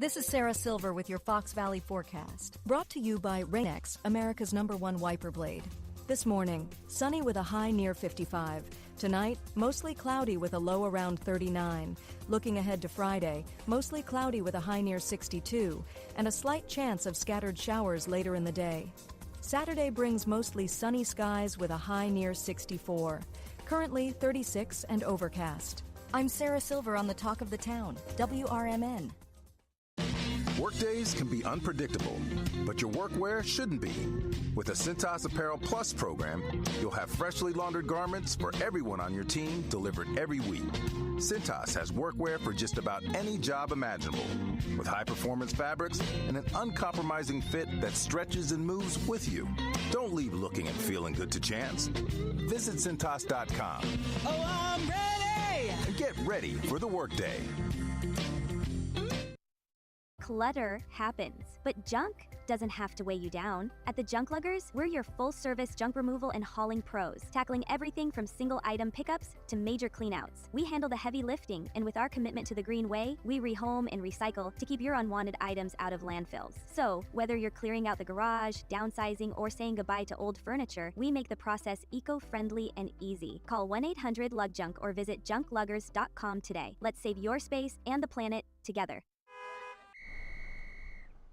This is Sarah Silver with your Fox Valley forecast, brought to you by Rain-X, America's #1 wiper blade. This morning, sunny with a high near 55. Tonight, mostly cloudy with a low around 39. Looking ahead to Friday, mostly cloudy with a high near 62, and a slight chance of scattered showers later in the day. Saturday brings mostly sunny skies with a high near 64. Currently 36 and overcast. I'm Sarah Silver on the Talk of the Town, WRMN. Workdays can be unpredictable, but your workwear shouldn't be. With the Cintas Apparel Plus program, you'll have freshly laundered garments for everyone on your team delivered every week. Cintas has workwear for just about any job imaginable, with high-performance fabrics and an uncompromising fit that stretches and moves with you. Don't leave looking and feeling good to chance. Visit Cintas.com. Oh, I'm ready! And get ready for the workday. Clutter happens, but junk doesn't have to weigh you down. At the Junk Luggers, we're your full-service junk removal and hauling pros, tackling everything from single-item pickups to major cleanouts. We handle the heavy lifting, and with our commitment to the green way, we rehome and recycle to keep your unwanted items out of landfills. So, whether you're clearing out the garage, downsizing, or saying goodbye to old furniture, we make the process eco-friendly and easy. Call 1-800-LUG-JUNK or visit junkluggers.com today. Let's save your space and the planet together.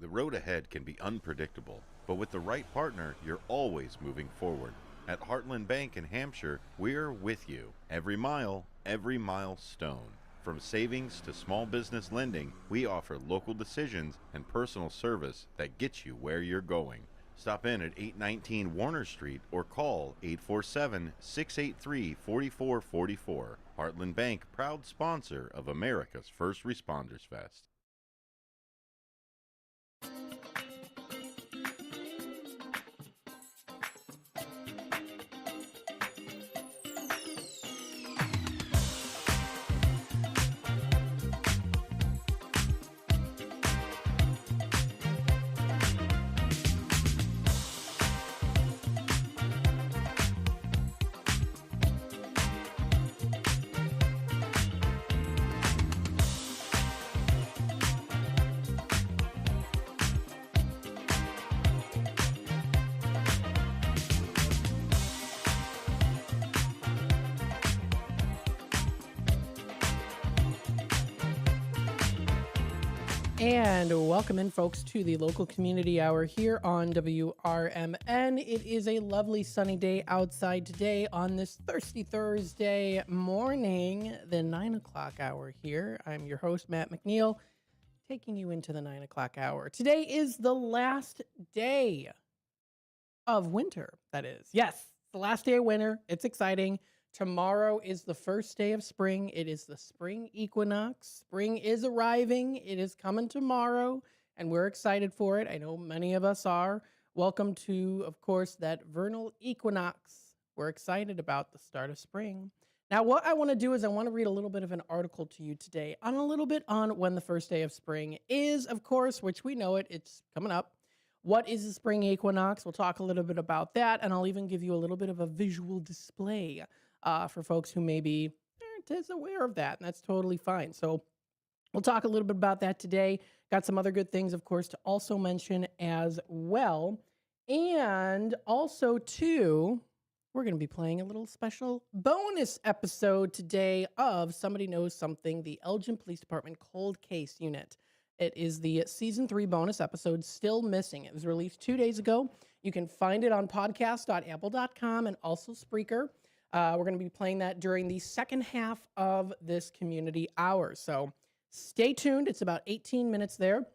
The road ahead can be unpredictable, but with the right partner, you're always moving forward. At Heartland Bank in Hampshire, we're with you. Every mile, every milestone. From savings to small business lending, we offer local decisions and personal service that gets you where you're going. Stop in at 819 Warner Street or call 847-683-4444. Heartland Bank, proud sponsor of America's First Responders Fest. And welcome in, folks, to the local community hour here on WRMN. It is a lovely sunny day outside today on this thirsty Thursday morning, the 9 o'clock hour here. I'm your host, Matt McNeil, taking you into the 9 o'clock hour. Today is the last day of winter, that is. Yes, it's the last day of winter. It's exciting. Tomorrow is the first day of spring. It is the spring equinox. Spring is arriving. It is coming tomorrow, and we're excited for it. I know many of us are. Welcome to, of course, that vernal equinox. We're excited about the start of spring. Now, what I want to do is I want to read a little bit of an article to you today on a little bit on when the first day of spring is, of course, which we know it's coming up. What is the spring equinox? We'll talk a little bit about that, and I'll even give you a little bit of a visual display for folks who maybe aren't as aware of that, and that's totally fine. So we'll talk a little bit about that today. Got some other good things, of course, to also mention as well. And also, too, we're going to be playing a little special bonus episode today of Somebody Knows Something, the Elgin Police Department Cold Case Unit. It is the Season 3 bonus episode, Still Missing. It was released 2 days ago. You can find it on podcast.apple.com and also Spreaker. We're going to be playing that during the second half of this community hour. So stay tuned. It's about 18 minutes there.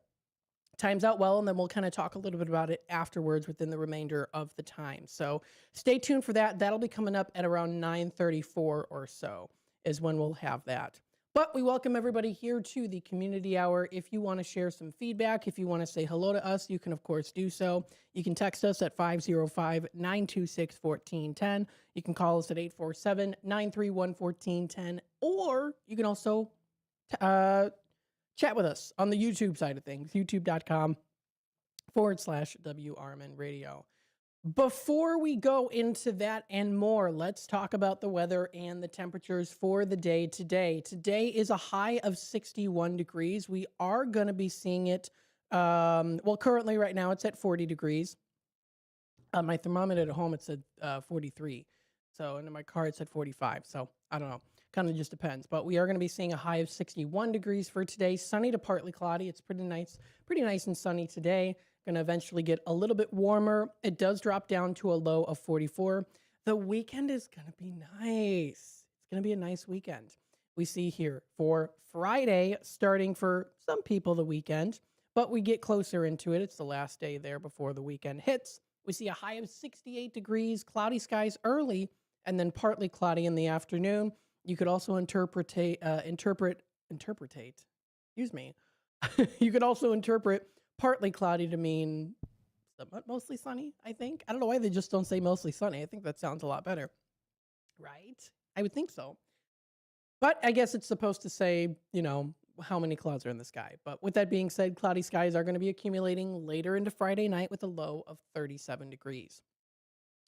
Time's out well, and then we'll kind of talk a little bit about it afterwards within the remainder of the time. So stay tuned for that. That'll be coming up at around 9:34 or so is when we'll have that. But we welcome everybody here to the community hour. If you want to share some feedback, if you want to say hello to us, you can, of course, do so. You can text us at 505-926-1410. You can call us at 847-931-1410. Or you can also chat with us on the YouTube side of things, youtube.com/WRMN Radio. Before we go into that and more, let's talk about the weather and the temperatures for the day today. Today is a high of 61 degrees. We are going to be seeing it, currently right now it's at 40 degrees. My thermometer at home, it said 43. So, and in my car, it said 45. So, I don't know. Kind of just depends. But we are going to be seeing a high of 61 degrees for today. Sunny to partly cloudy. It's pretty nice and sunny today. Going to eventually get a little bit warmer. It does drop down to a low of 44. The weekend is going to be nice. It's going to be a nice weekend. We see here for Friday, starting for some people the weekend, but we get closer into it. It's the last day there before the weekend hits. We see a high of 68 degrees, cloudy skies early, and then partly cloudy in the afternoon. You could also interpret. Excuse me. You could also interpret partly cloudy to mean mostly sunny, I think. I don't know why they just don't say mostly sunny. I think that sounds a lot better. Right? I would think so. But I guess it's supposed to say, how many clouds are in the sky. But with that being said, cloudy skies are going to be accumulating later into Friday night with a low of 37 degrees.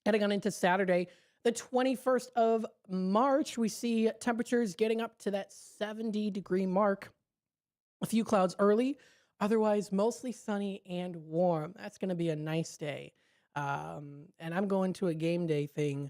Heading on into Saturday, the 21st of March, we see temperatures getting up to that 70-degree mark. A few clouds early, otherwise mostly sunny and warm. That's going to be a nice day. And I'm going to a game day thing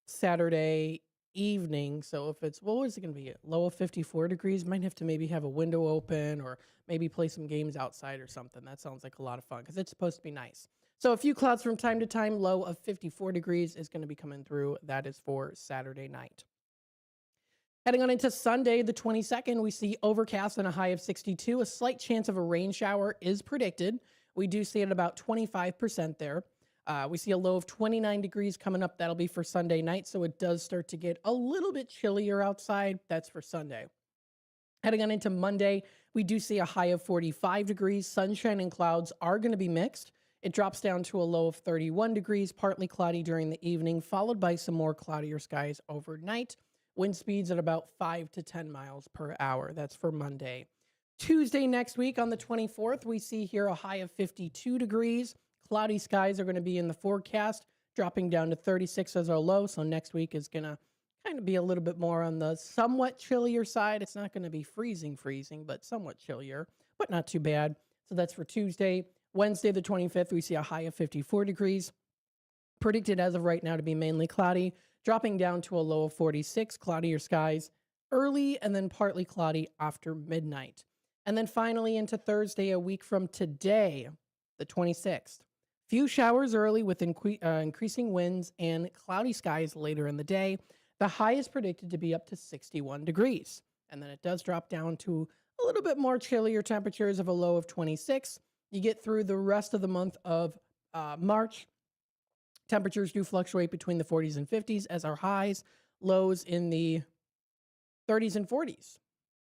Saturday evening. So if it's, what is it going to be? Low of 54 degrees. Might have to maybe have a window open or maybe play some games outside or something. That sounds like a lot of fun because it's supposed to be nice. So a few clouds from time to time. Low of 54 degrees is going to be coming through. That is for Saturday night. Heading on into Sunday, the 22nd, we see overcast and a high of 62. A slight chance of a rain shower is predicted. We do see it at about 25% there. We see a low of 29 degrees coming up. That'll be for Sunday night, so it does start to get a little bit chillier outside. That's for Sunday. Heading on into Monday, we do see a high of 45 degrees. Sunshine and clouds are going to be mixed. It drops down to a low of 31 degrees, partly cloudy during the evening, followed by some more cloudier skies overnight. Wind speeds at about 5 to 10 miles per hour. That's for Monday. Tuesday next week on the 24th, we see here a high of 52 degrees. Cloudy skies are going to be in the forecast, dropping down to 36 as our low. So next week is going to kind of be a little bit more on the somewhat chillier side. It's not going to be freezing, but somewhat chillier, but not too bad. So that's for Tuesday. Wednesday, the 25th, we see a high of 54 degrees. Predicted as of right now to be mainly cloudy, dropping down to a low of 46, cloudier skies early and then partly cloudy after midnight. And then finally into Thursday, a week from today, the 26th. Few showers early with increasing winds and cloudy skies later in the day. The high is predicted to be up to 61 degrees. And then it does drop down to a little bit more chillier temperatures of a low of 26. You get through the rest of the month of March. Temperatures do fluctuate between the 40s and 50s as our highs, lows in the 30s and 40s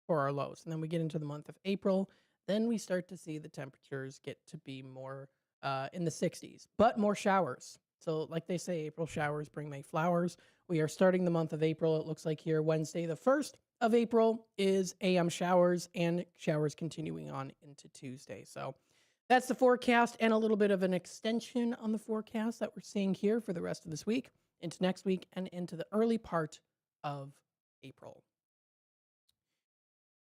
for our lows. And then we get into the month of April. Then we start to see the temperatures get to be more in the 60s, but more showers. So like they say, April showers bring May flowers. We are starting the month of April. It looks like here Wednesday, the 1st of April is AM showers and showers continuing on into Tuesday. So that's the forecast and a little bit of an extension on the forecast that we're seeing here for the rest of this week, into next week, and into the early part of April.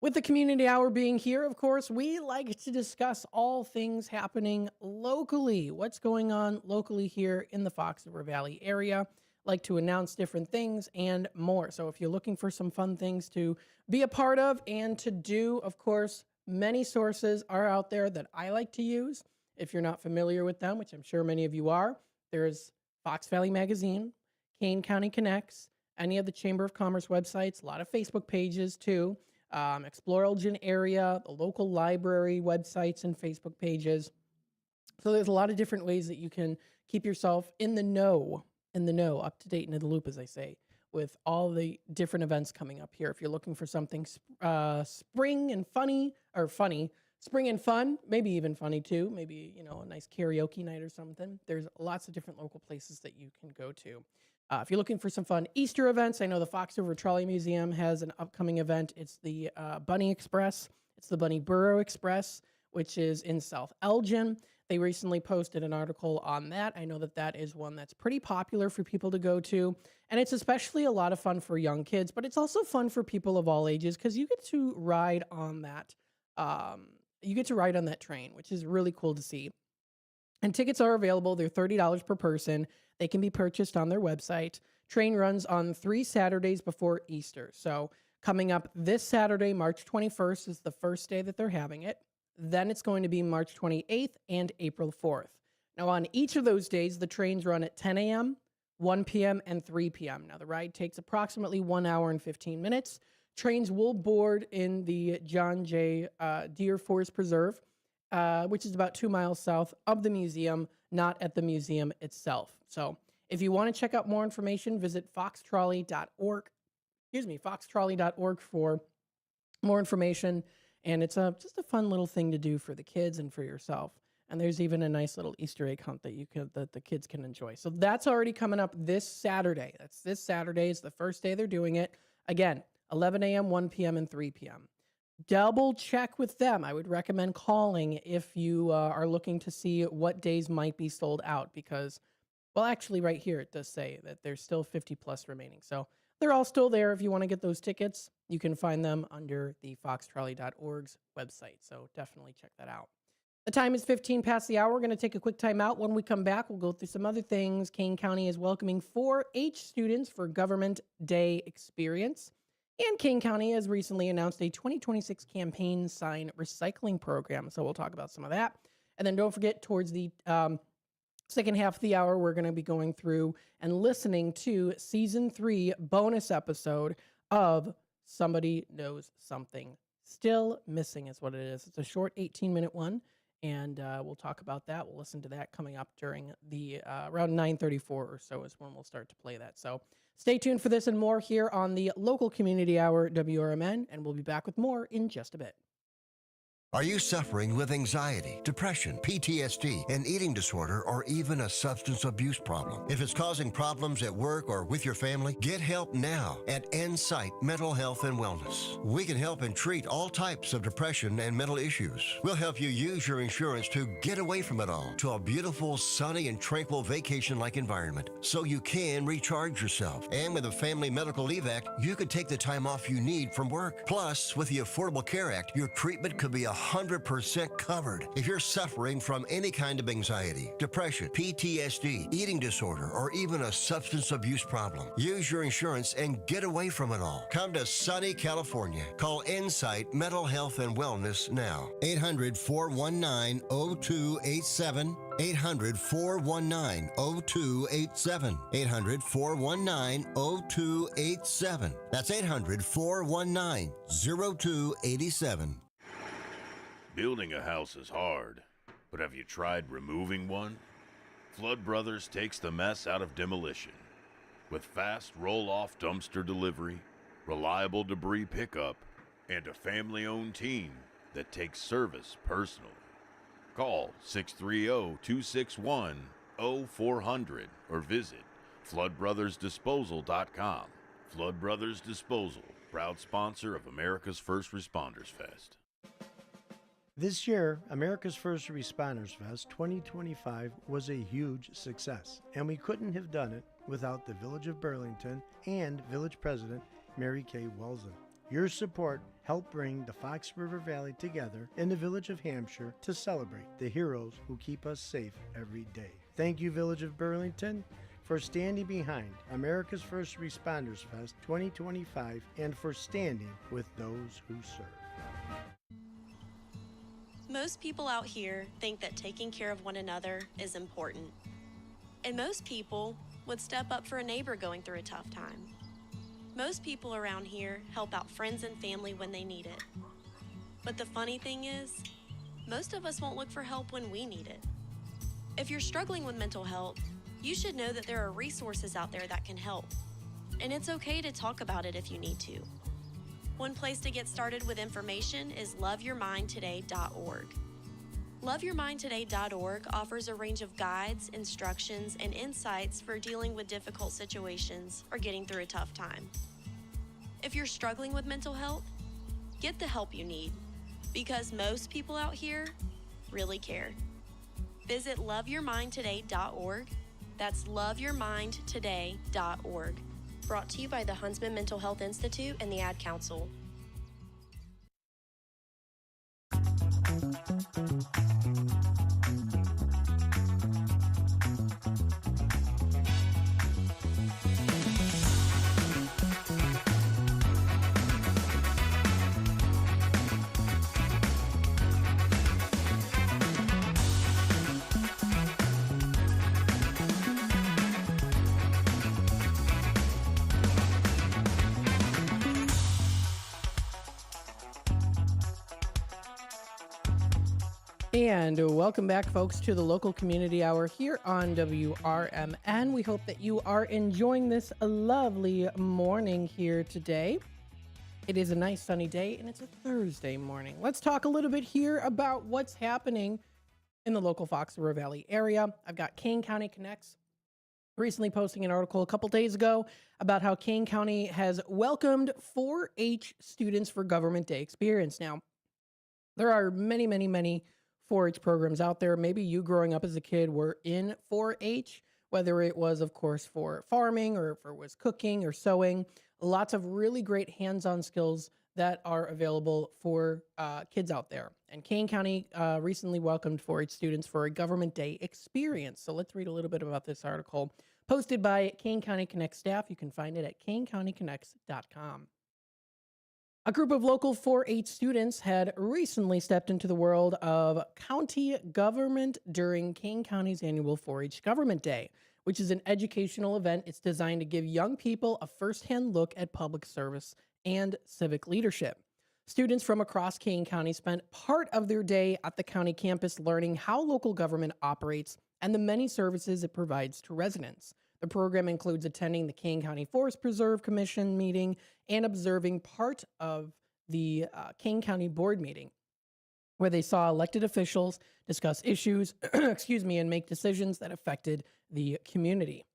With the community hour being here, of course, we like to discuss all things happening locally. What's going on locally here in the Fox River Valley area. Like to announce different things and more. So if you're looking for some fun things to be a part of and to do, of course, many sources are out there that I like to use. If you're not familiar with them, which I'm sure many of you are, there's Fox Valley Magazine, Kane County Connects, any of the Chamber of Commerce websites, a lot of Facebook pages too. Explore Elgin area, the local library websites and Facebook pages. So there's a lot of different ways that you can keep yourself in the know, up to date and in the loop, as I say, with all the different events coming up here. If you're looking for something spring and funny, spring and fun, maybe even funny too, maybe, a nice karaoke night or something. There's lots of different local places that you can go to. If you're looking for some fun Easter events, I know the Fox River Trolley Museum has an upcoming event. It's the Bunny Express. It's the Bunny Burrow Express, which is in South Elgin. They recently posted an article on that. I know that that is one that's pretty popular for people to go to. And it's especially a lot of fun for young kids, but it's also fun for people of all ages because you get to ride on that. You get to ride on that train, which is really cool to see. And tickets are available. They're $30 per person. They can be purchased on their website. Train runs on 3 Saturdays before Easter. So coming up this Saturday, March 21st, is the first day that they're having it. Then it's going to be March 28th and April 4th. Now, on each of those days, the trains run at 10 a.m., 1 p.m., and 3 p.m. Now, the ride takes approximately 1 hour and 15 minutes. Trains will board in the John Jay Deer Forest Preserve, which is about 2 miles south of the museum, not at the museum itself. So if you want to check out more information, visit foxtrolley.org. foxtrolley.org for more information. And it's just a fun little thing to do for the kids and for yourself. And there's even a nice little Easter egg hunt that the kids can enjoy. So that's already coming up this Saturday. That's this Saturday. It's the first day they're doing it. Again, 11 a.m., 1 p.m., and 3 p.m. Double check with them. I would recommend calling if you are looking to see what days might be sold out because, well, actually right here it does say that there's still 50 plus remaining. So they're all still there. If you want to get those tickets, you can find them under the foxtrolley.org's website. So definitely check that out. The time is 15 past the hour. We're going to take a quick time out. When we come back, we'll go through some other things. Kane County is welcoming 4-H students for Government Day experience. And Kane County has recently announced a 2026 campaign sign recycling program. So we'll talk about some of that. And then don't forget, towards the second half of the hour, we're going to be going through and listening to season 3 bonus episode of Somebody Knows Something. Still Missing is what it is. It's a short 18-minute one, and we'll talk about that. We'll listen to that coming up during the around 9:34 or so is when we'll start to play that. So stay tuned for this and more here on the local community hour, WRMN, and we'll be back with more in just a bit. Are you suffering with anxiety, depression, PTSD, an eating disorder, or even a substance abuse problem? If it's causing problems at work or with your family, get help now at Insight Mental Health and Wellness. We can help and treat all types of depression and mental issues. We'll help you use your insurance to get away from it all to a beautiful, sunny, and tranquil vacation-like environment so you can recharge yourself. And with a Family Medical Leave Act, you could take the time off you need from work. Plus, with the Affordable Care Act, your treatment could be 100% covered. If you're suffering from any kind of anxiety, depression, PTSD, eating disorder, or even a substance abuse problem, use your insurance and get away from it all. Come to sunny California. Call Insight Mental Health and Wellness now. 800-419-0287. 800-419-0287. 800-419-0287. That's 800-419-0287. Building a house is hard, but have you tried removing one? Flood Brothers takes the mess out of demolition. With fast roll-off dumpster delivery, reliable debris pickup, and a family-owned team that takes service personally. Call 630-261-0400 or visit floodbrothersdisposal.com. Flood Brothers Disposal, proud sponsor of America's First Responders Fest. This year, America's First Responders Fest 2025 was a huge success, and we couldn't have done it without the Village of Burlington and Village President Mary Kay Welsen. Your support helped bring the Fox River Valley together in the Village of Hampshire to celebrate the heroes who keep us safe every day. Thank you, Village of Burlington, for standing behind America's First Responders Fest 2025 and for standing with those who serve. Most people out here think that taking care of one another is important. And most people would step up for a neighbor going through a tough time. Most people around here help out friends and family when they need it. But the funny thing is, most of us won't look for help when we need it. If you're struggling with mental health, you should know that there are resources out there that can help. And it's okay to talk about it if you need to. One place to get started with information is loveyourmindtoday.org. Loveyourmindtoday.org offers a range of guides, instructions, and insights for dealing with difficult situations or getting through a tough time. If you're struggling with mental health, get the help you need, because most people out here really care. Visit loveyourmindtoday.org. That's loveyourmindtoday.org. Brought to you by the Huntsman Mental Health Institute and the Ad Council. And welcome back, folks, to the local community hour here on WRMN. We hope that you are enjoying this lovely morning here today. It is a nice sunny day, and it's a Thursday morning. Let's talk a little bit here about what's happening in the local Fox River Valley area. I've got Kane County Connects recently posting an article a couple days ago about how Kane County has welcomed 4-H students for Government Day experience. Now, there are many, many, many 4-H programs out there. Maybe you growing up as a kid were in 4-H, whether it was, of course, for farming or if it was cooking or sewing. Lots of really great hands-on skills that are available for kids out there. And Kane County recently welcomed 4-H students for a Government Day experience. So let's read a little bit about this article posted by Kane County Connect staff. You can find it at kanecountyconnects.com. A group of local 4-H students had recently stepped into the world of county government during Kane County's annual 4-H Government Day, which is an educational event. It's designed to give young people a firsthand look at public service and civic leadership. Students from across Kane County spent part of their day at the county campus learning how local government operates and the many services it provides to residents. The program includes attending the Kane County Forest Preserve Commission meeting and observing part of the Kane County Board meeting, where they saw elected officials discuss issues, and make decisions that affected the community.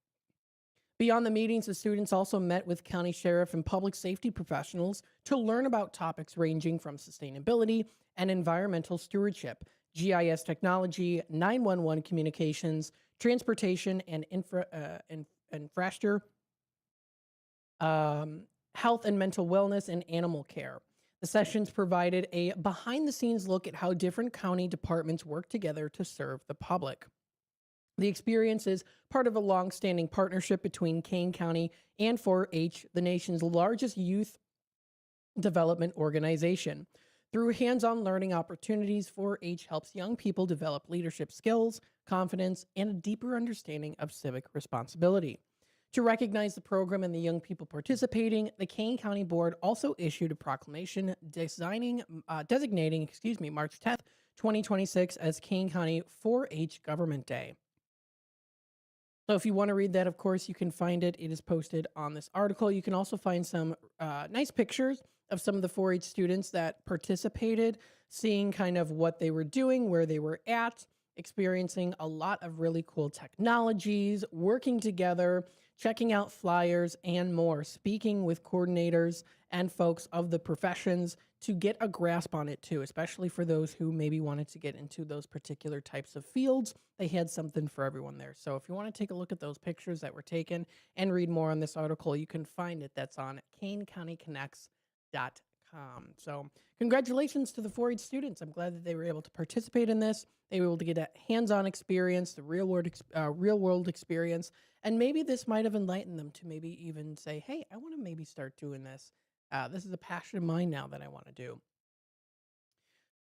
Beyond the meetings, the students also met with county sheriff and public safety professionals to learn about topics ranging from sustainability and environmental stewardship, GIS technology, 911 communications, transportation and infrastructure, health and mental wellness, and animal care. The sessions provided a behind-the-scenes look at how different county departments work together to serve the public. The experience is part of a long-standing partnership between Kane County and 4-H, the nation's largest youth development organization. Through hands-on learning opportunities, 4-H helps young people develop leadership skills, confidence, and a deeper understanding of civic responsibility. To recognize the program and the young people participating, the Kane County Board also issued a proclamation designating March 10th, 2026 as Kane County 4-H Government Day. So if you want to read that, of course, you can find it. It is posted on this article. You can also find some nice pictures of some of the 4-H students that participated, seeing kind of what they were doing, where they were at, experiencing a lot of really cool technologies, working together, checking out flyers, and more, speaking with coordinators and folks of the professions to get a grasp on it too, especially for those who maybe wanted to get into those particular types of fields. They had something for everyone there. So if you want to take a look at those pictures that were taken and read more on this article, you can find it. That's on kanecountyconnects.com. So congratulations to the 4-H students. I'm glad that they were able to participate in this. They were able to get a hands-on experience, the real world experience, and maybe this might have enlightened them to maybe even say, hey, I want to maybe start doing this. This is a passion of mine now that I want to do.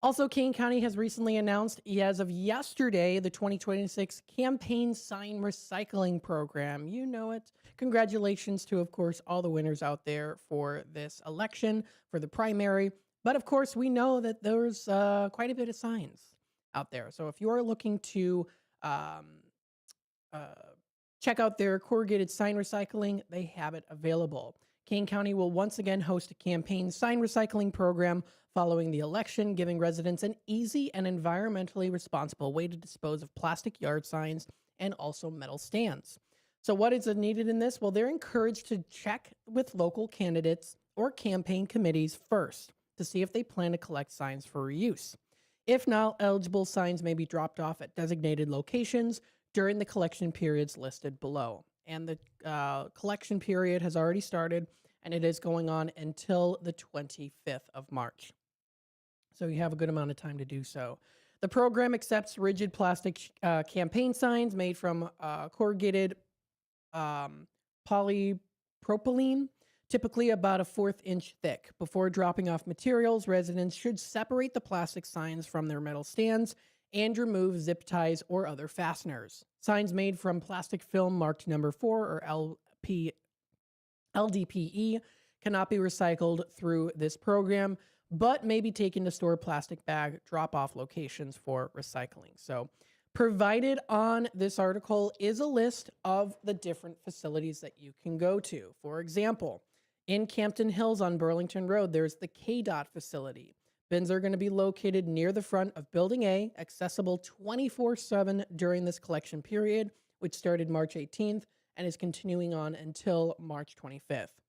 Also, Kane County has recently announced, as of yesterday, the 2026 Campaign Sign Recycling Program. You know it. Congratulations to, of course, all the winners out there for this election, for the primary. But, of course, we know that there's quite a bit of signs out there. So if you are looking to check out their corrugated sign recycling, they have it available. Kane County will once again host a campaign sign recycling program following the election, giving residents an easy and environmentally responsible way to dispose of plastic yard signs and also metal stands. So what is needed in this? Well, they're encouraged to check with local candidates or campaign committees first to see if they plan to collect signs for reuse. If not, eligible signs may be dropped off at designated locations during the collection periods listed below. And the collection period has already started, and it is going on until the 25th of March. So you have a good amount of time to do so. The program accepts rigid plastic campaign signs made from corrugated polypropylene, typically about a 1/4 inch thick. Before dropping off materials, residents should separate the plastic signs from their metal stands and remove zip ties or other fasteners. Signs made from plastic film marked number 4 or LDPE cannot be recycled through this program, but may be taken to store plastic bag drop-off locations for recycling. So provided on this article is a list of the different facilities that you can go to. For example, in Campton Hills on Burlington Road, there's the KDOT facility. Bins are going to be located near the front of Building A, accessible 24/7 during this collection period, which started March 18th and is continuing on until March 25th.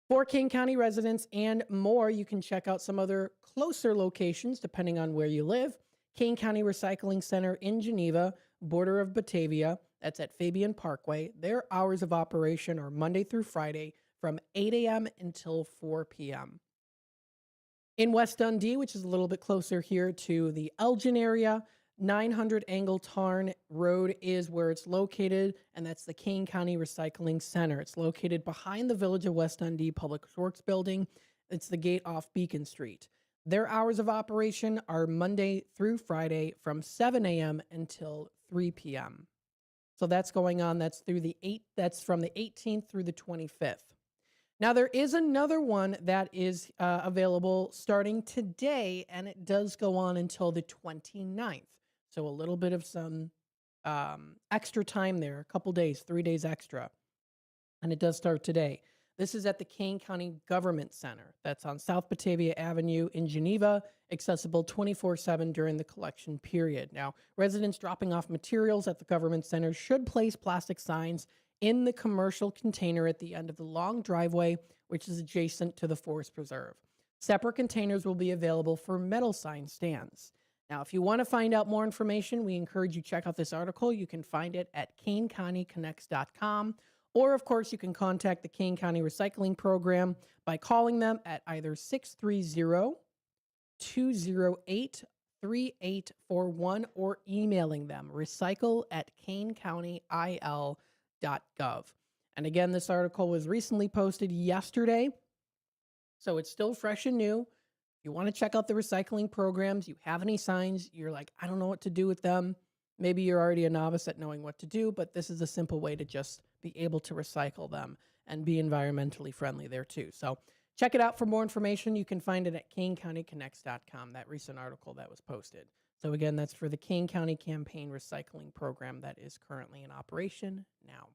For Kane County residents and more, you can check out some other closer locations depending on where you live. Kane County Recycling Center in Geneva, border of Batavia, that's at Fabian Parkway. Their hours of operation are Monday through Friday from 8 a.m. until 4 p.m. In West Dundee, which is a little bit closer here to the Elgin area, 900 Angle Tarn Road is where it's located, and that's the Kane County Recycling Center. It's located behind the Village of West Dundee Public Works Building. It's the gate off Beacon Street. Their hours of operation are Monday through Friday from 7 a.m. until 3 p.m. So that's going on. That's from the 18th through the 25th. Now, there is another one that is available starting today, and it does go on until the 29th. So a little bit of some extra time there, a couple days, 3 days extra. And it does start today. This is at the Kane County Government Center. That's on South Batavia Avenue in Geneva, accessible 24/7 during the collection period. Now, residents dropping off materials at the Government Center should place plastic signs in the commercial container at the end of the long driveway, which is adjacent to the forest preserve. Separate containers will be available for metal sign stands. Now, if you want to find out more information, we encourage you to check out this article. You can find it at kanecountyconnects.com. Or, of course, you can contact the Kane County Recycling Program by calling them at either 630-208-3841 or emailing them recycle@kanecountyil.gov. And again, this article was recently posted yesterday, so it's still fresh and new. You want to check out the recycling programs, you have any signs, you're like, I don't know what to do with them. Maybe you're already a novice at knowing what to do, but this is a simple way to just be able to recycle them and be environmentally friendly there too. So check it out for more information. You can find it at kanecountyconnects.com, that recent article that was posted. So again, that's for the Kane County Campaign Recycling Program that is currently in operation now.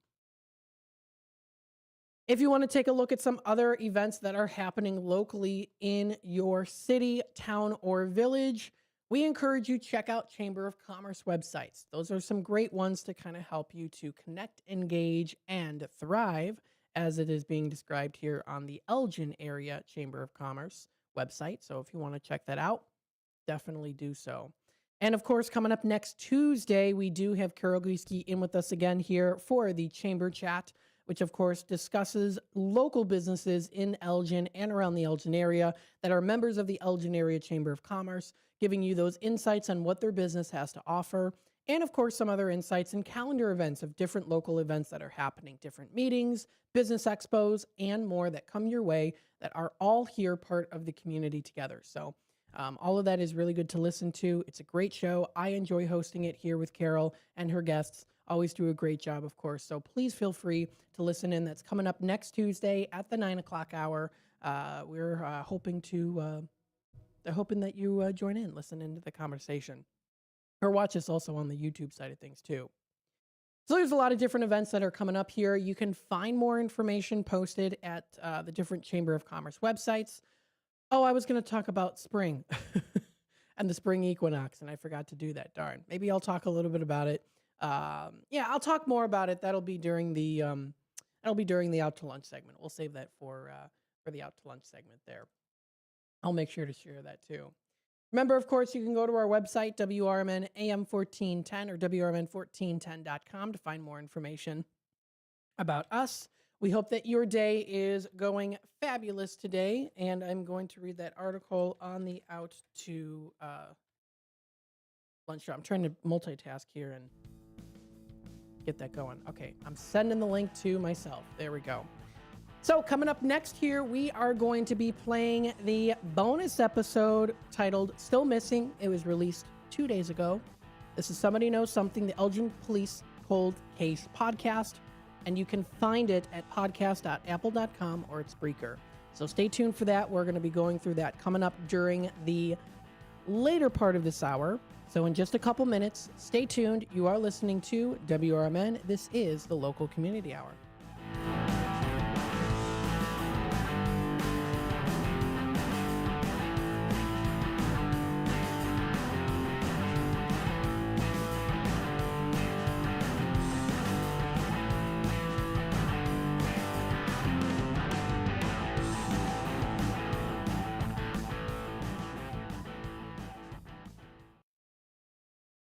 If you want to take a look at some other events that are happening locally in your city, town, or village, we encourage you to check out Chamber of Commerce websites. Those are some great ones to kind of help you to connect, engage, and thrive, as it is being described here on the Elgin Area Chamber of Commerce website. So if you want to check that out, definitely do so. And of course, coming up next Tuesday, we do have Carol Gieske in with us again here for the Chamber Chat, which of course discusses local businesses in Elgin and around the Elgin area that are members of the Elgin Area Chamber of Commerce, giving you those insights on what their business has to offer, and of course some other insights and calendar events of different local events that are happening, different meetings, business expos, and more that come your way that are all here part of the community together. So all of that is really good to listen to. It's a great show. I enjoy hosting it here with Carol and her guests. Always do a great job, of course. So please feel free to listen in. That's coming up next Tuesday at the 9 o'clock hour. We're hoping that you join in, listen into the conversation, or watch us also on the YouTube side of things too. So there's a lot of different events that are coming up here. You can find more information posted at the different Chamber of Commerce websites. Oh, I was going to talk about spring and the spring equinox, and I forgot to do that. Darn. Maybe I'll talk a little bit about it. I'll talk more about it. That'll be during the out to lunch segment. We'll save that for the out to lunch segment there. I'll make sure to share that too. Remember, of course, you can go to our website, WRMN AM 1410 or WRMN1410.com to find more information about us. We hope that your day is going fabulous today, and I'm going to read that article on the Out to Lunch Show. I'm trying to multitask here and get that going. Okay, I'm sending the link to myself. There we go. So coming up next here, we are going to be playing the bonus episode titled Still Missing. It was released 2 days ago. This is Somebody Knows Something, the Elgin Police Cold Case podcast, and you can find it at podcast.apple.com or its Spreaker. So stay tuned for that. We're going to be going through that coming up during the later part of this hour. So in just a couple minutes, stay tuned. You are listening to WRMN. This is the Local Community Hour.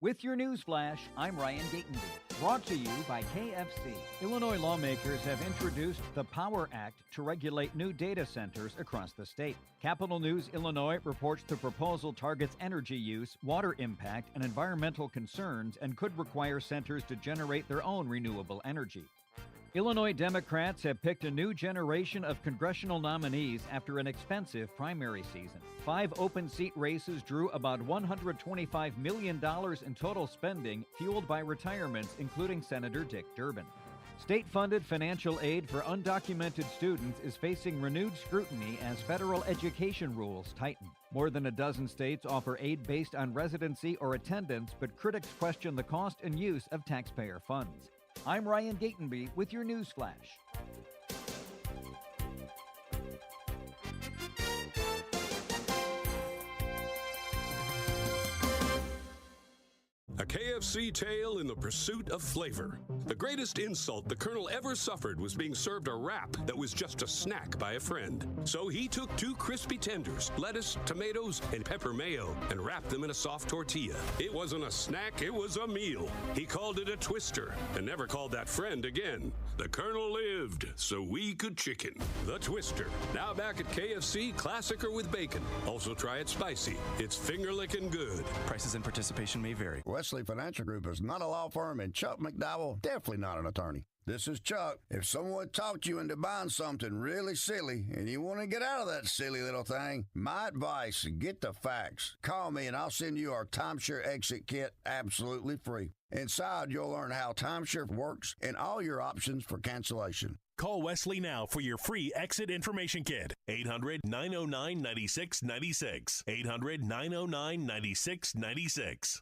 With your news flash, I'm Ryan Gatenby. Brought to you by KFC. Illinois lawmakers have introduced the POWER Act to regulate new data centers across the state. Capital News Illinois reports the proposal targets energy use, water impact, and environmental concerns and could require centers to generate their own renewable energy. Illinois Democrats have picked a new generation of congressional nominees after an expensive primary season. 5 open seat races drew about $125 million in total spending, fueled by retirements, including Senator Dick Durbin. State-funded financial aid for undocumented students is facing renewed scrutiny as federal education rules tighten. More than a dozen states offer aid based on residency or attendance, but critics question the cost and use of taxpayer funds. I'm Ryan Gatenby with your news flash. A KFC tale in the pursuit of flavor. The greatest insult the Colonel ever suffered was being served a wrap that was just a snack by a friend. So he took 2 crispy tenders, lettuce, tomatoes, and pepper mayo, and wrapped them in a soft tortilla. It wasn't a snack, it was a meal. He called it a twister, and never called that friend again. The Colonel lived, so we could chicken. The Twister. Now back at KFC, classic or with bacon. Also try it spicy. It's finger-licking good. Prices and participation may vary. Wesley Financial Group is not a law firm, and Chuck McDowell, definitely not an attorney. This is Chuck. If someone talked you into buying something really silly and you want to get out of that silly little thing, my advice, get the facts. Call me and I'll send you our timeshare exit kit absolutely free. Inside, you'll learn how timeshare works and all your options for cancellation. Call Wesley now for your free exit information kit. 800-909-9696. 800-909-9696.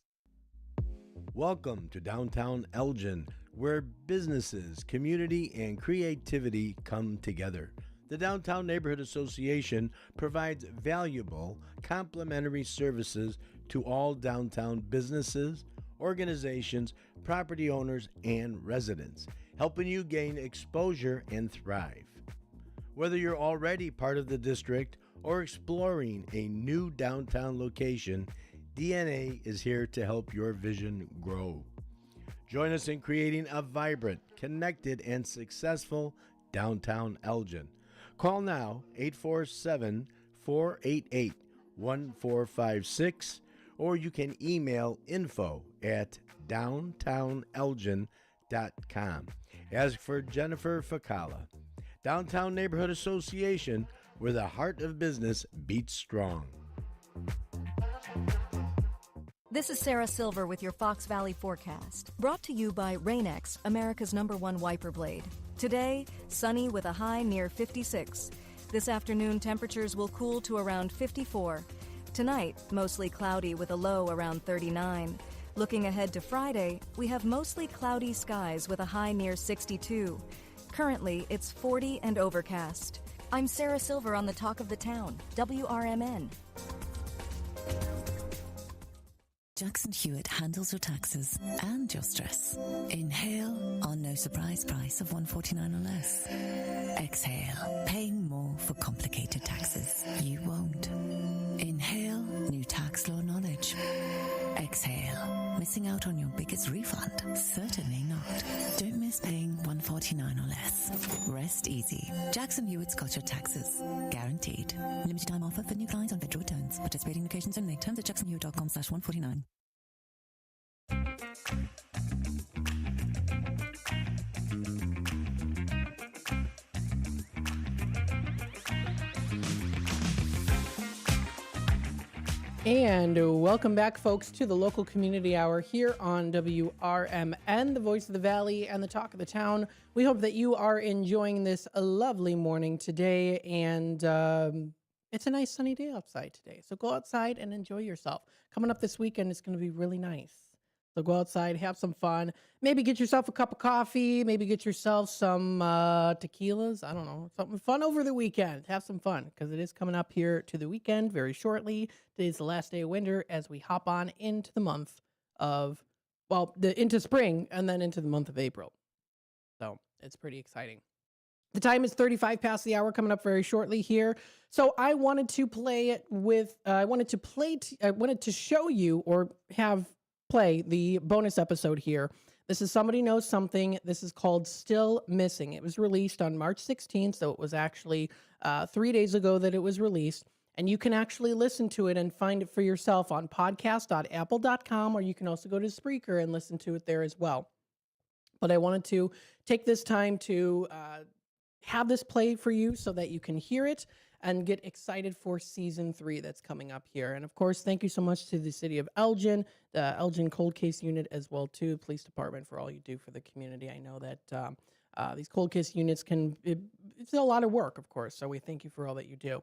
Welcome to downtown Elgin, where businesses, community, and creativity come together. The Downtown Neighborhood Association provides valuable, complimentary services to all downtown businesses, organizations, property owners, and residents, helping you gain exposure and thrive. Whether you're already part of the district or exploring a new downtown location, DNA is here to help your vision grow. Join us in creating a vibrant, connected, and successful downtown Elgin. Call now 847-488-1456, or you can email info@downtownelgin.com. Ask for Jennifer Facala. Downtown Neighborhood Association, where the heart of business beats strong. This is Sarah Silver with your Fox Valley forecast, brought to you by Rain-X, America's #1 wiper blade. Today, sunny with a high near 56. This afternoon, temperatures will cool to around 54. Tonight, mostly cloudy with a low around 39. Looking ahead to Friday, we have mostly cloudy skies with a high near 62. Currently, it's 40 and overcast. I'm Sarah Silver on the Talk of the Town, WRMN. Jackson Hewitt handles your taxes and your stress. Inhale on no surprise price of $149 or less. Exhale, paying more for complicated taxes. You won't. Inhale New tax law knowledge. Exhale. Missing out on your biggest refund? Certainly not. Don't miss paying $149 or less. Rest easy. Jackson Hewitt's got your taxes. Guaranteed. Limited time offer for new clients on federal returns. Participating locations only. Terms at jacksonhewitt.com/149. And welcome back, folks, to the local community hour here on WRMN, the voice of the valley and the talk of the town. We hope that you are enjoying this lovely morning today, and it's a nice sunny day outside today. So go outside and enjoy yourself. Coming up this weekend, it's going to be really nice. So go outside, have some fun. Maybe get yourself a cup of coffee. Maybe get yourself some tequilas. I don't know. Something fun over the weekend. Have some fun because it is coming up here to the weekend very shortly. Today's the last day of winter as we hop on into the month of, into spring and then into the month of April. So it's pretty exciting. The time is 35 past the hour, coming up very shortly here. So I wanted to play it with, I wanted to show you or have play the bonus episode here. This is Somebody Knows Something. This is called Still Missing. It was released on March 16th, so it was actually 3 days ago that it was released. And you can actually listen to it and find it for yourself on podcast.apple.com, or you can also go to Spreaker and listen to it there as well. But I wanted to take this time to have this play for you so that you can hear it and get excited for season 3 that's coming up here. And of course, thank you so much to the city of Elgin, the Elgin Cold Case Unit as well, too, the police department for all you do for the community. I know that these cold case units it's a lot of work, of course, so we thank you for all that you do.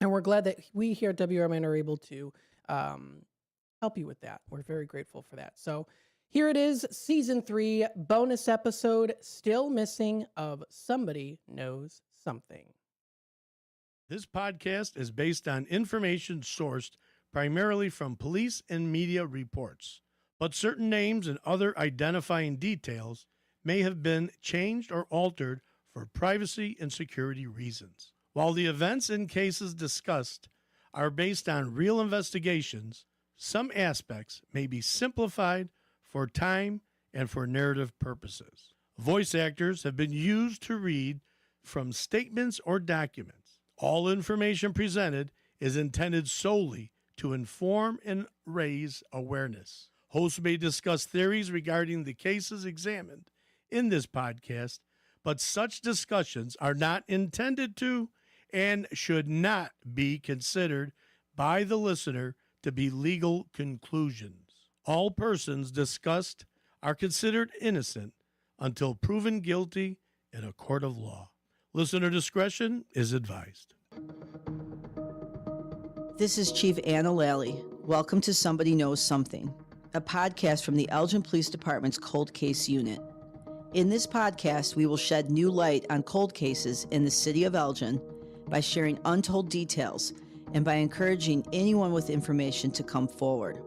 And we're glad that we here at WRMN are able to help you with that. We're very grateful for that. So here it is, season 3, bonus episode, Still Missing, of Somebody Knows Something. This podcast is based on information sourced primarily from police and media reports, but certain names and other identifying details may have been changed or altered for privacy and security reasons. While the events and cases discussed are based on real investigations, some aspects may be simplified for time and for narrative purposes. Voice actors have been used to read from statements or documents. All information presented is intended solely to inform and raise awareness. Hosts may discuss theories regarding the cases examined in this podcast, but such discussions are not intended to and should not be considered by the listener to be legal conclusions. All persons discussed are considered innocent until proven guilty in a court of law. Listener discretion is advised. This is Chief Anna Lally. Welcome to Somebody Knows Something, a podcast from the Elgin Police Department's Cold Case Unit. In this podcast, we will shed new light on cold cases in the city of Elgin by sharing untold details and by encouraging anyone with information to come forward.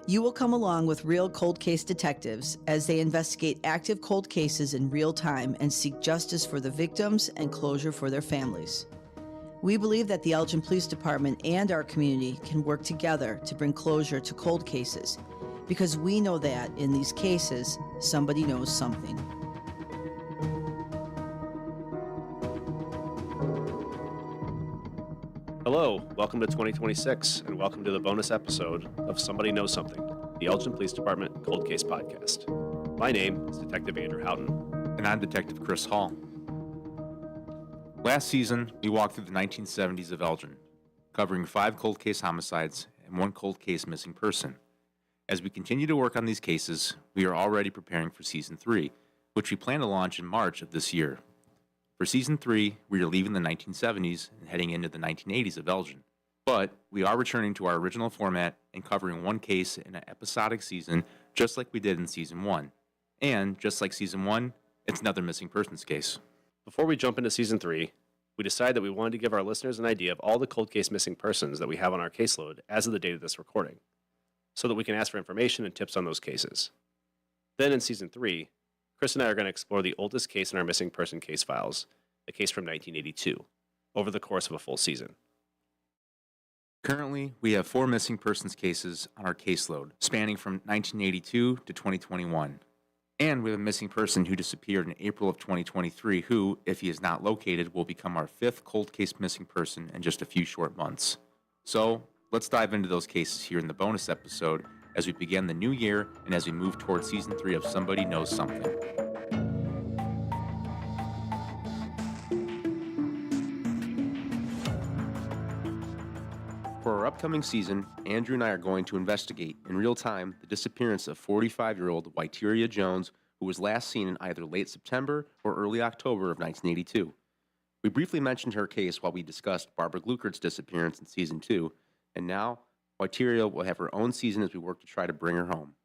You will come along with real cold case detectives as they investigate active cold cases in real time and seek justice for the victims and closure for their families. We believe that the Elgin Police Department and our community can work together to bring closure to cold cases because we know that in these cases, somebody knows something. Hello, welcome to 2026, and welcome to the bonus episode of Somebody Knows Something, the Elgin Police Department Cold Case Podcast. My name is Detective Andrew Houghton. And I'm Detective Chris Hall. Last season, we walked through the 1970s of Elgin, covering 5 cold case homicides and 1 cold case missing person. As we continue to work on these cases, we are already preparing for Season 3, which we plan to launch in March of this year. For Season 3, we are leaving the 1970s and heading into the 1980s of Elgin. But we are returning to our original format and covering 1 case in an episodic season, just like we did in Season 1. And, just like Season 1, it's another missing persons case. Before we jump into Season 3, we decided that we wanted to give our listeners an idea of all the cold case missing persons that we have on our caseload as of the date of this recording, so that we can ask for information and tips on those cases. Then in Season 3, Chris and I are going to explore the oldest case in our missing person case files, a case from 1982, over the course of a full season. Currently, we have 4 missing persons cases on our caseload, spanning from 1982 to 2021. And we have a missing person who disappeared in April of 2023 who, if he is not located, will become our 5th cold case missing person in just a few short months. So, let's dive into those cases here in the bonus episode as we begin the new year and as we move towards Season 3 of Somebody Knows Something. For our upcoming season, Andrew and I are going to investigate in real time the disappearance of 45-year-old Whiteria Jones, who was last seen in either late September or early October of 1982. We briefly mentioned her case while we discussed Barbara Gluckert's disappearance in Season 2, and now Whiteria will have her own season as we work to try to bring her home.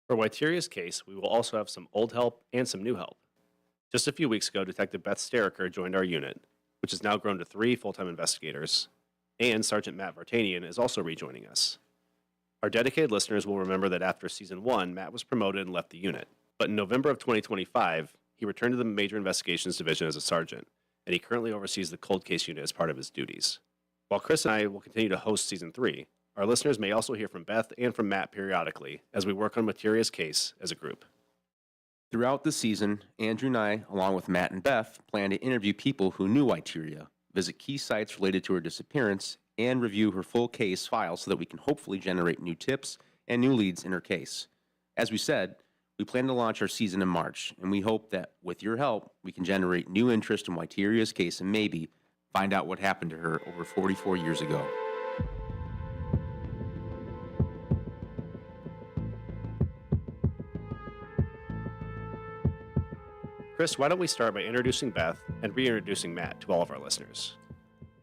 For Whiteria's case, we will also have some old help and some new help. Just a few weeks ago, Detective Beth Steriker joined our unit, which has now grown to 3 full-time investigators, and Sergeant Matt Vartanian is also rejoining us. Our dedicated listeners will remember that after Season 1, Matt was promoted and left the unit. But in November of 2025, he returned to the Major Investigations Division as a sergeant, and he currently oversees the cold case unit as part of his duties. While Chris and I will continue to host Season 3, our listeners may also hear from Beth and from Matt periodically as we work on Whiteria's case as a group. Throughout the season, Andrew and I, along with Matt and Beth, plan to interview people who knew Whiteria, visit key sites related to her disappearance, and review her full case file so that we can hopefully generate new tips and new leads in her case. As we said, we plan to launch our season in March, and we hope that, with your help, we can generate new interest in Whiteria's case and maybe find out what happened to her over 44 years ago. Chris, why don't we start by introducing Beth and reintroducing Matt to all of our listeners?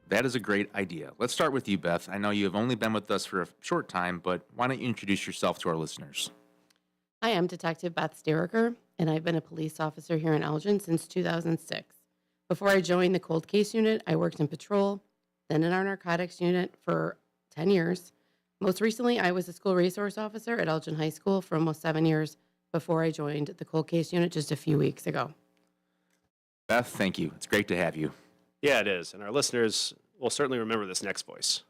That is a great idea. Let's start with you, Beth. I know you have only been with us for a short time, but why don't you introduce yourself to our listeners? Hi, I'm Detective Beth Steriker, and I've been a police officer here in Elgin since 2006. Before I joined the cold case unit, I worked in patrol, then in our narcotics unit for 10 years. Most recently, I was a school resource officer at Elgin High School for almost 7 years before I joined the cold case unit just a few weeks ago. Beth, thank you. It's great to have you. Yeah, it is, and our listeners will certainly remember this next voice.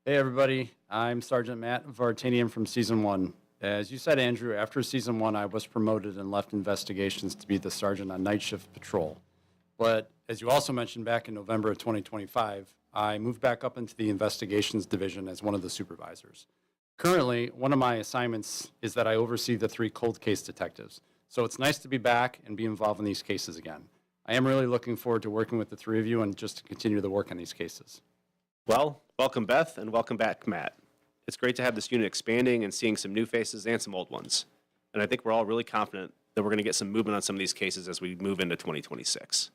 Hey, everybody. I'm Sergeant Matt Vartanian from Season 1. As you said, Andrew, after Season 1, I was promoted and left investigations to be the sergeant on night shift patrol. But as you also mentioned, back in November of 2025, I moved back up into the investigations division as one of the supervisors. Currently, one of my assignments is that I oversee the 3 cold case detectives. So it's nice to be back and be involved in these cases again. I am really looking forward to working with the 3 of you and just to continue the work on these cases. Well, welcome Beth and welcome back Matt. It's great to have this unit expanding and seeing some new faces and some old ones. And I think we're all really confident that we're going to get some movement on some of these cases as we move into 2026.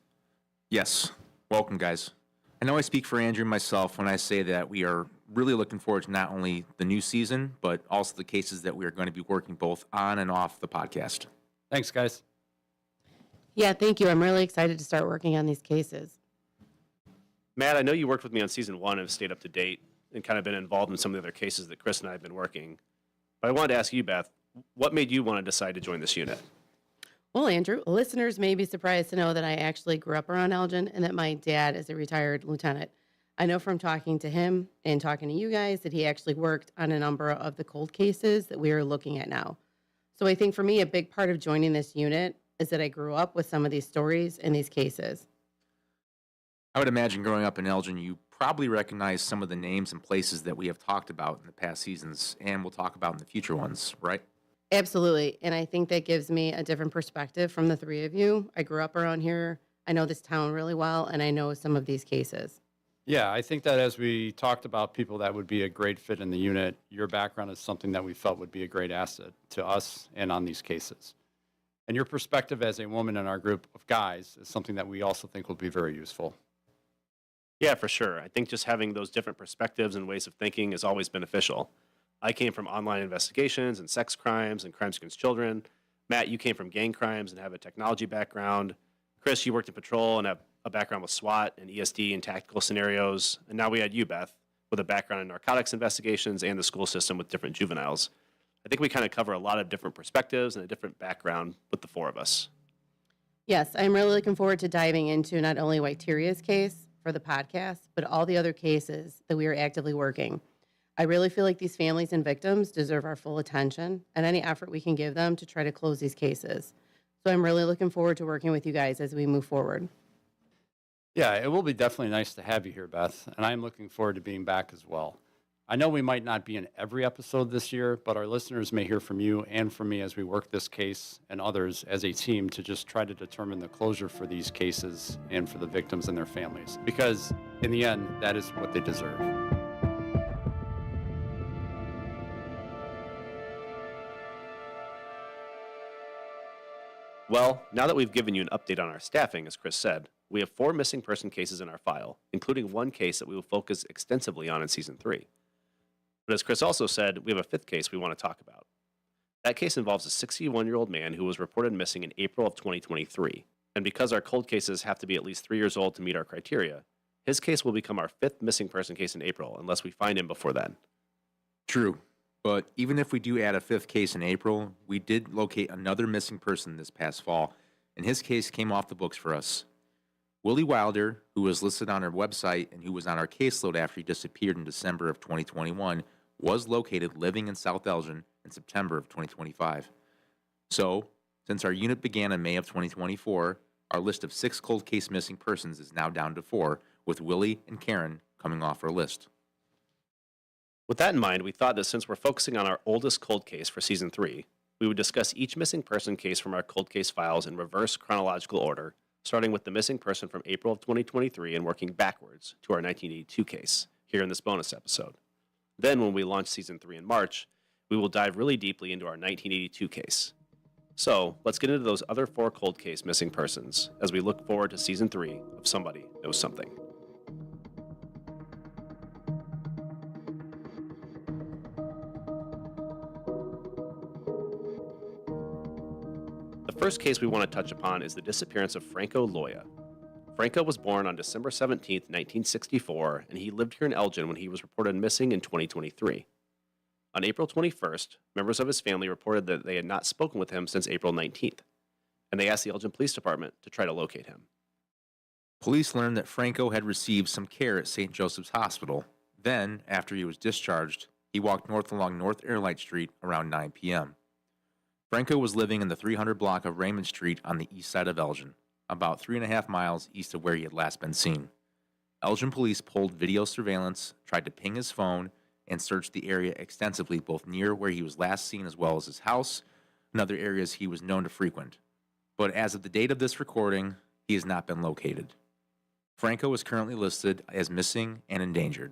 Yes. Welcome, guys. I know I speak for Andrew and myself when I say that we are really looking forward to not only the new season, but also the cases that we are going to be working both on and off the podcast. Thanks, guys. Yeah, thank you. I'm really excited to start working on these cases. Matt, I know you worked with me on Season 1 and have stayed up to date and kind of been involved in some of the other cases that Chris and I have been working. But I wanted to ask you, Beth, what made you want to decide to join this unit? Well, Andrew, listeners may be surprised to know that I actually grew up around Elgin and that my dad is a retired lieutenant. I know from talking to him and talking to you guys that he actually worked on a number of the cold cases that we are looking at now. So I think for me, a big part of joining this unit is that I grew up with some of these stories and these cases. I would imagine growing up in Elgin, you probably recognize some of the names and places that we have talked about in the past seasons and we'll talk about in the future ones, right? Absolutely. And I think that gives me a different perspective from the 3 of you. I grew up around here. I know this town really well, and I know some of these cases. Yeah, I think that as we talked about people that would be a great fit in the unit, your background is something that we felt would be a great asset to us and on these cases. And your perspective as a woman in our group of guys is something that we also think will be very useful. Yeah, for sure. I think just having those different perspectives and ways of thinking is always beneficial. I came from online investigations and sex crimes and crimes against children. Matt, you came from gang crimes and have a technology background. Chris, you worked in patrol and have a background with SWAT and ESD and tactical scenarios. And now we had you, Beth, with a background in narcotics investigations and the school system with different juveniles. I think we kind of cover a lot of different perspectives and a different background with the 4 of us. Yes, I'm really looking forward to diving into not only Whiteria's case, for the podcast, but all the other cases that we are actively working. I really feel like these families and victims deserve our full attention and any effort we can give them to try to close these cases. So I'm really looking forward to working with you guys as we move forward. Yeah, it will be definitely nice to have you here, Beth, and I'm looking forward to being back as well. I know we might not be in every episode this year, but our listeners may hear from you and from me as we work this case and others as a team to just try to determine the closure for these cases and for the victims and their families, because in the end, that is what they deserve. Well, now that we've given you an update on our staffing, as Chris said, we have 4 missing person cases in our file, including one case that we will focus extensively on in Season 3. But as Chris also said, we have a 5th case we want to talk about. That case involves a 61-year-old man who was reported missing in April of 2023. And because our cold cases have to be at least 3 years old to meet our criteria, his case will become our 5th missing person case in April, unless we find him before then. True. But even if we do add a 5th case in April, we did locate another missing person this past fall, and his case came off the books for us. Willie Wilder, who was listed on our website and who was on our caseload after he disappeared in December of 2021, was located living in South Elgin in September of 2025. So, since our unit began in May of 2024, our list of 6 cold case missing persons is now down to 4, with Willie and Karen coming off our list. With that in mind, we thought that since we're focusing on our oldest cold case for Season 3, we would discuss each missing person case from our cold case files in reverse chronological order, starting with the missing person from April of 2023 and working backwards to our 1982 case here in this bonus episode. Then, when we launch Season 3 in March, we will dive really deeply into our 1982 case. So, let's get into those other 4 cold case missing persons as we look forward to Season 3 of Somebody Knows Something. The first case we want to touch upon is the disappearance of Franco Loya. Franco was born on December 17, 1964, and he lived here in Elgin when he was reported missing in 2023. On April 21st, members of his family reported that they had not spoken with him since April 19th, and they asked the Elgin Police Department to try to locate him. Police learned that Franco had received some care at St. Joseph's Hospital. Then, after he was discharged, he walked north along North Airlight Street around 9 p.m. Franco was living in the 300 block of Raymond Street on the east side of Elgin, about 3.5 miles east of where he had last been seen. Elgin police pulled video surveillance, tried to ping his phone, and searched the area extensively, both near where he was last seen as well as his house and other areas he was known to frequent. But as of the date of this recording, he has not been located. Franco is currently listed as missing and endangered.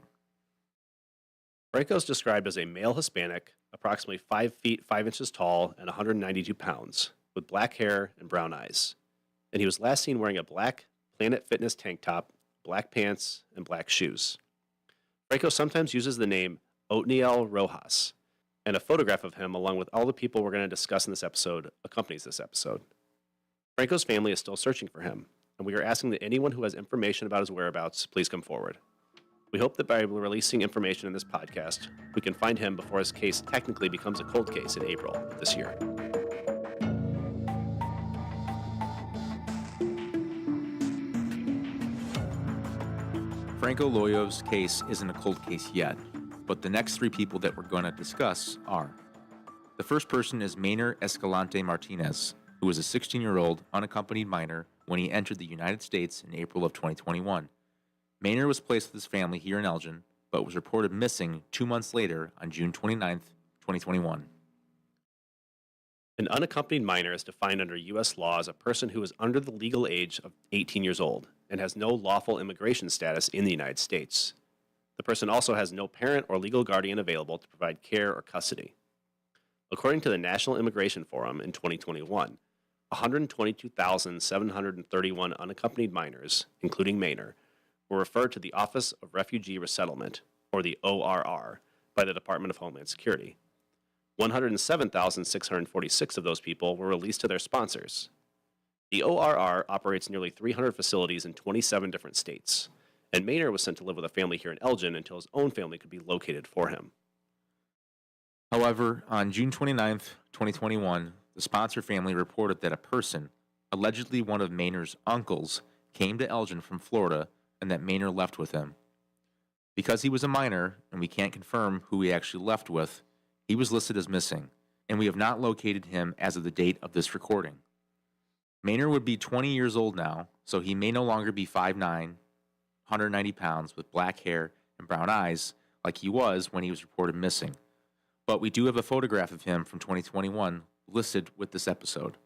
Franco is described as a male Hispanic, approximately 5 feet 5 inches tall and 192 pounds, with black hair and brown eyes. And he was last seen wearing a black Planet Fitness tank top, black pants, and black shoes. Franco sometimes uses the name Otniel Rojas, and a photograph of him, along with all the people we're going to discuss in this episode, accompanies this episode. Franco's family is still searching for him, and we are asking that anyone who has information about his whereabouts please come forward. We hope that by releasing information in this podcast, we can find him before his case technically becomes a cold case in April of this year. Franco Loya's case isn't a cold case yet, but the next 3 people that we're going to discuss are. The first person is Maynor Escalante Martinez, who was a 16-year-old unaccompanied minor when he entered the United States in April of 2021. Maynor was placed with his family here in Elgin, but was reported missing 2 months later on June 29, 2021. An unaccompanied minor is defined under U.S. law as a person who is under the legal age of 18 years old and has no lawful immigration status in the United States. The person also has no parent or legal guardian available to provide care or custody. According to the National Immigration Forum in 2021, 122,731 unaccompanied minors, including Maynor, were referred to the Office of Refugee Resettlement, or the ORR, by the Department of Homeland Security. 107,646 of those people were released to their sponsors. The ORR operates nearly 300 facilities in 27 different states, and Maynor was sent to live with a family here in Elgin until his own family could be located for him. However, on June 29, 2021, the sponsor family reported that a person, allegedly one of Maynor's uncles, came to Elgin from Florida and that Maynard left with him. Because he was a minor and we can't confirm who he actually left with, he was listed as missing, and we have not located him as of the date of this recording. Maynard would be 20 years old now, so he may no longer be 5'9", 190 pounds with black hair and brown eyes like he was when he was reported missing. But we do have a photograph of him from 2021 listed with this episode.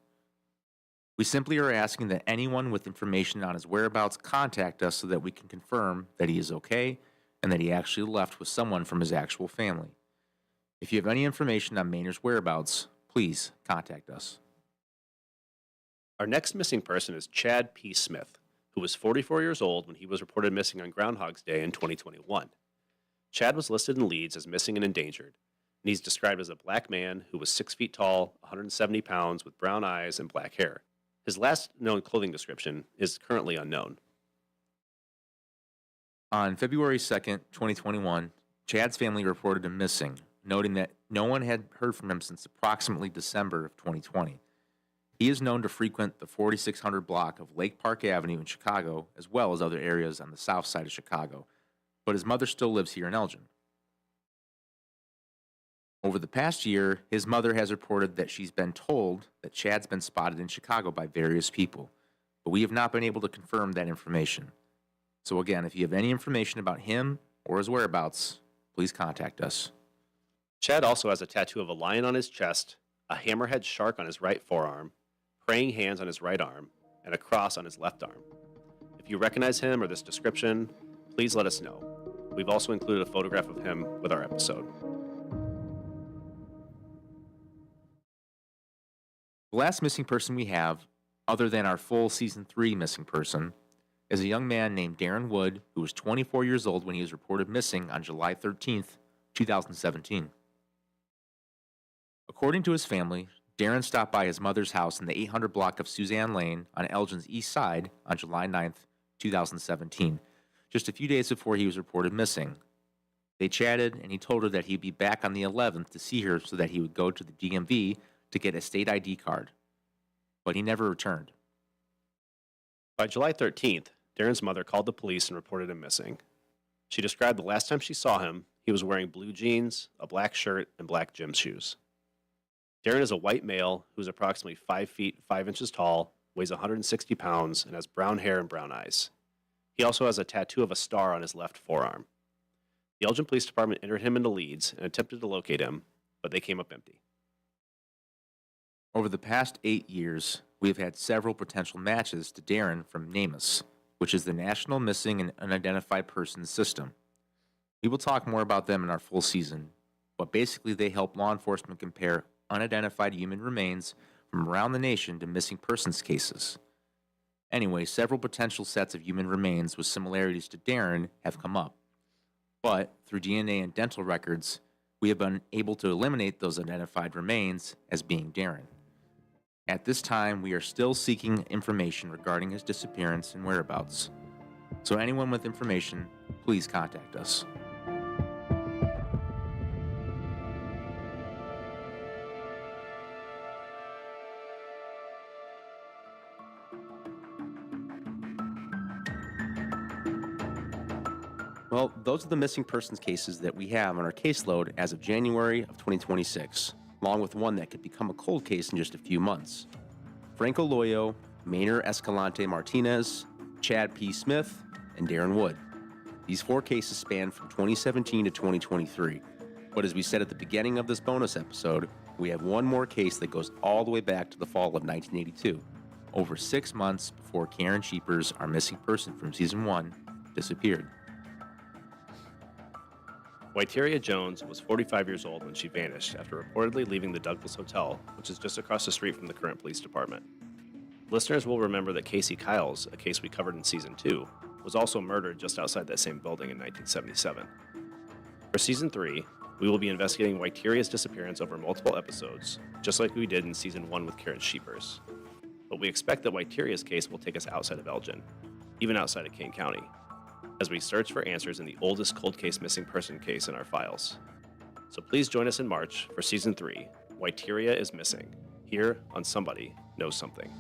We simply are asking that anyone with information on his whereabouts contact us so that we can confirm that he is okay and that he actually left with someone from his actual family. If you have any information on Maynard's whereabouts, please contact us. Our next missing person is Chad P. Smith, who was 44 years old when he was reported missing on Groundhog's Day in 2021. Chad was listed in Leeds as missing and endangered, and he's described as a black man who was 6 feet tall, 170 pounds, with brown eyes and black hair. His last known clothing description is currently unknown. On February 2nd, 2021, Chad's family reported him missing, noting that no one had heard from him since approximately December of 2020. He is known to frequent the 4600 block of Lake Park Avenue in Chicago, as well as other areas on the south side of Chicago, but his mother still lives here in Elgin. Over the past year, his mother has reported that she's been told that Chad's been spotted in Chicago by various people, but we have not been able to confirm that information. So again, if you have any information about him or his whereabouts, please contact us. Chad also has a tattoo of a lion on his chest, a hammerhead shark on his right forearm, praying hands on his right arm, and a cross on his left arm. If you recognize him or this description, please let us know. We've also included a photograph of him with our episode. The last missing person we have, other than our full Season 3 missing person, is a young man named Darren Wood, who was 24 years old when he was reported missing on July 13th, 2017. According to his family, Darren stopped by his mother's house in the 800 block of Suzanne Lane on Elgin's east side on July 9th, 2017, just a few days before he was reported missing. They chatted, and he told her that he'd be back on the 11th to see her so that he would go to the DMV to get a state ID card. But he never returned. By July 13th, Darren's mother called the police and reported him missing. She described the last time she saw him, he was wearing blue jeans, a black shirt, and black gym shoes. Darren is a white male who is approximately 5 feet 5 inches tall, weighs 160 pounds, and has brown hair and brown eyes. He also has a tattoo of a star on his left forearm. The Elgin Police Department entered him into Leeds and attempted to locate him, but they came up empty. Over the past 8 years, we have had several potential matches to Darren from NamUs, which is the National Missing and Unidentified Persons System. We will talk more about them in our full season, but basically they help law enforcement compare unidentified human remains from around the nation to missing persons cases. Anyway, several potential sets of human remains with similarities to Darren have come up, but through DNA and dental records, we have been able to eliminate those identified remains as being Darren. At this time, we are still seeking information regarding his disappearance and whereabouts. So anyone with information, please contact us. Well, those are the missing persons cases that we have on our caseload as of January of 2026, along with one that could become a cold case in just a few months. Franco Loyo, Maynard Escalante Martinez, Chad P. Smith, and Darren Wood. These 4 cases span from 2017 to 2023. But as we said at the beginning of this bonus episode, we have one more case that goes all the way back to the fall of 1982, over 6 months before Karen Sheepers, our missing person from Season 1, disappeared. Whiteria Jones was 45 years old when she vanished after reportedly leaving the Douglas Hotel, which is just across the street from the current police department. Listeners will remember that Casey Kiles, a case we covered in Season 2, was also murdered just outside that same building in 1977. For Season 3, we will be investigating Whiteria's disappearance over multiple episodes, just like we did in Season 1 with Karen Sheepers. But we expect that Whiteria's case will take us outside of Elgin, even outside of Kane County, as we search for answers in the oldest cold case missing person case in our files. So please join us in March for Season 3, Whiteria is Missing, here on Somebody Knows Something.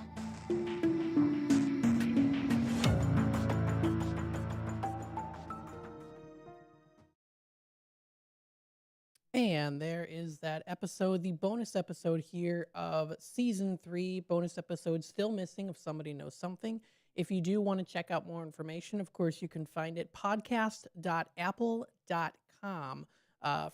episode, the bonus episode here of season 3, bonus episode Still Missing if Somebody Knows Something. If you do want to check out more information, of course, you can find it podcast.apple.com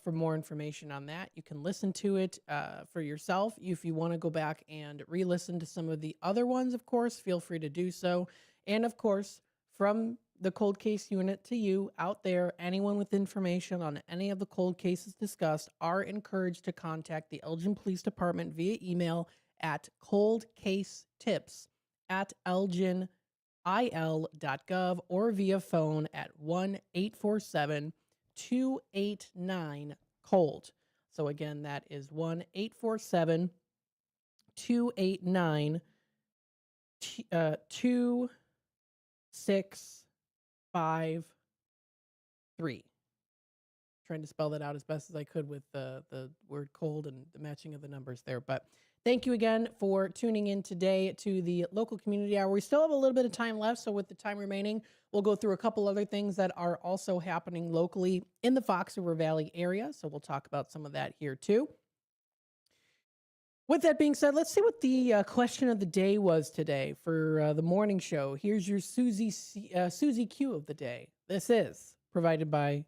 for more information on that. You can listen to it for yourself. If you want to go back and re-listen to some of the other ones, of course, feel free to do so. And of course, from the cold case unit to you out there, anyone with information on any of the cold cases discussed are encouraged to contact the Elgin Police Department via email at coldcasetips@elginil.gov or via phone at 1-847-289-COLD. So again, that is 1-847-289-2653. Trying to spell that out as best as I could with the word cold and the matching of the numbers there. But thank you again for tuning in today to the local community hour. We still have a little bit of time left, so with the time remaining, we'll go through a couple other things that are also happening locally in the Fox River Valley area. So we'll talk about some of that here too. With that being said, let's see what the question of the day was today for the morning show. Here's your Susie Q of the day. This is provided by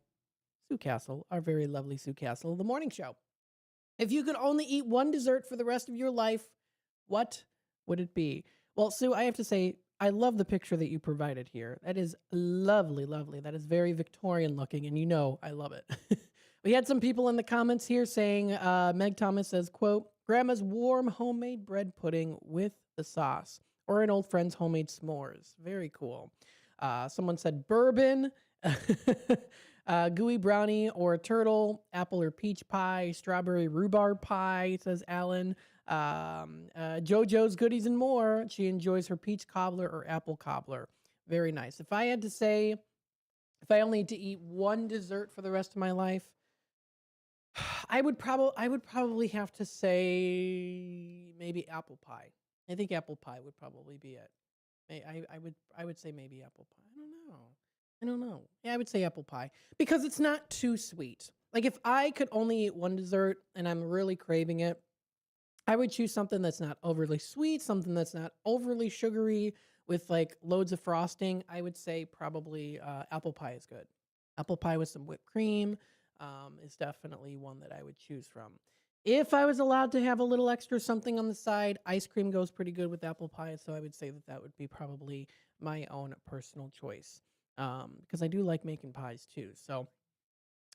Sue Castle, our very lovely Sue Castle, the morning show. If you could only eat one dessert for the rest of your life, what would it be? Well, Sue, I have to say, I love the picture that you provided here. That is lovely, lovely. That is very Victorian looking, and you know I love it. We had some people in the comments here saying, Meg Thomas says, quote, Grandma's warm homemade bread pudding with the sauce, or an old friend's homemade s'mores. Very cool. Someone said bourbon. Gooey brownie or a turtle, apple or peach pie, strawberry rhubarb pie, says Alan. JoJo's Goodies and More. She enjoys her peach cobbler or apple cobbler. Very nice. If I had to say, if I only had to eat one dessert for the rest of my life, I would probably have to say maybe apple pie. I think apple pie would probably be it. I would say maybe apple pie. I don't know. Yeah, I would say apple pie because it's not too sweet. Like if I could only eat one dessert and I'm really craving it, I would choose something that's not overly sweet, something that's not overly sugary with like loads of frosting. I would say probably apple pie is good. Apple pie with some whipped cream is definitely one that I would choose from. If I was allowed to have a little extra something on the side, ice cream goes pretty good with apple pie. So I would say that would be probably my own personal choice. Because I do like making pies too. So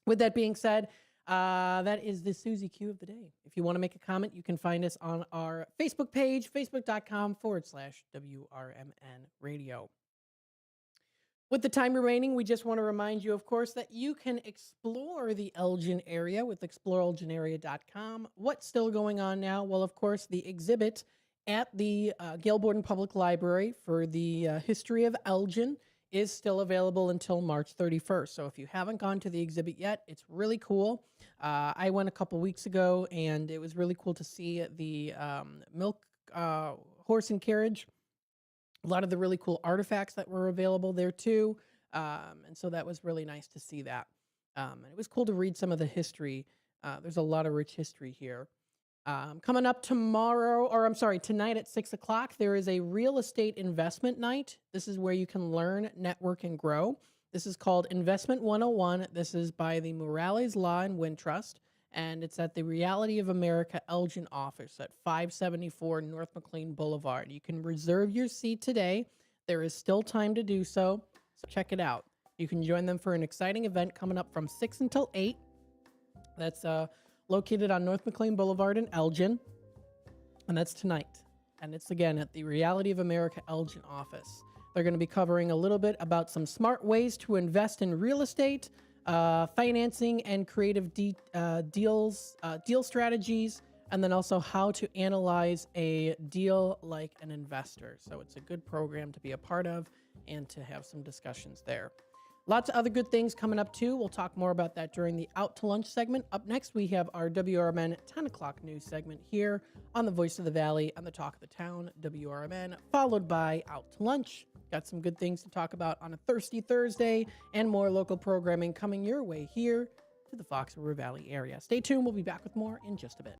with that being said, that is the Susie Q of the day. If you want to make a comment, you can find us on our Facebook page, facebook.com/WRMN radio. With the time remaining, we just want to remind you, of course, that you can explore the Elgin area with exploreelginarea.com. What's still going on now? Well, of course, the exhibit at the Gail Borden Public Library for the history of Elgin is still available until March 31st. So if you haven't gone to the exhibit yet, it's really cool. I went a couple weeks ago, and it was really cool to see the milk horse and carriage. A lot of the really cool artifacts that were available there too. And so that was really nice to see that. And it was cool to read some of the history. There's a lot of rich history here. Coming up tonight at 6 o'clock, there is a real estate investment night. This is where you can learn, network, and grow. This is called Investment 101. This is by the Morales Law and Wind Trust, and it's at the Reality of America Elgin office at 574 North McLean Boulevard. You can reserve your seat today. There is still time to do so, so check it out. You can join them for an exciting event coming up from 6 until 8. That's located on North McLean Boulevard in Elgin, and that's tonight. And it's again at the Reality of America Elgin office. They're going to be covering a little bit about some smart ways to invest in real estate, financing and creative deal strategies, and then also how to analyze a deal like an investor. So it's a good program to be a part of and to have some discussions there. Lots of other good things coming up, too. We'll talk more about that during the Out to Lunch segment. Up next, we have our WRMN 10 o'clock news segment here on the Voice of the Valley and the Talk of the Town, WRMN, followed by Out to Lunch. Got some good things to talk about on a Thirsty Thursday and more local programming coming your way here to the Fox River Valley area. Stay tuned. We'll be back with more in just a bit.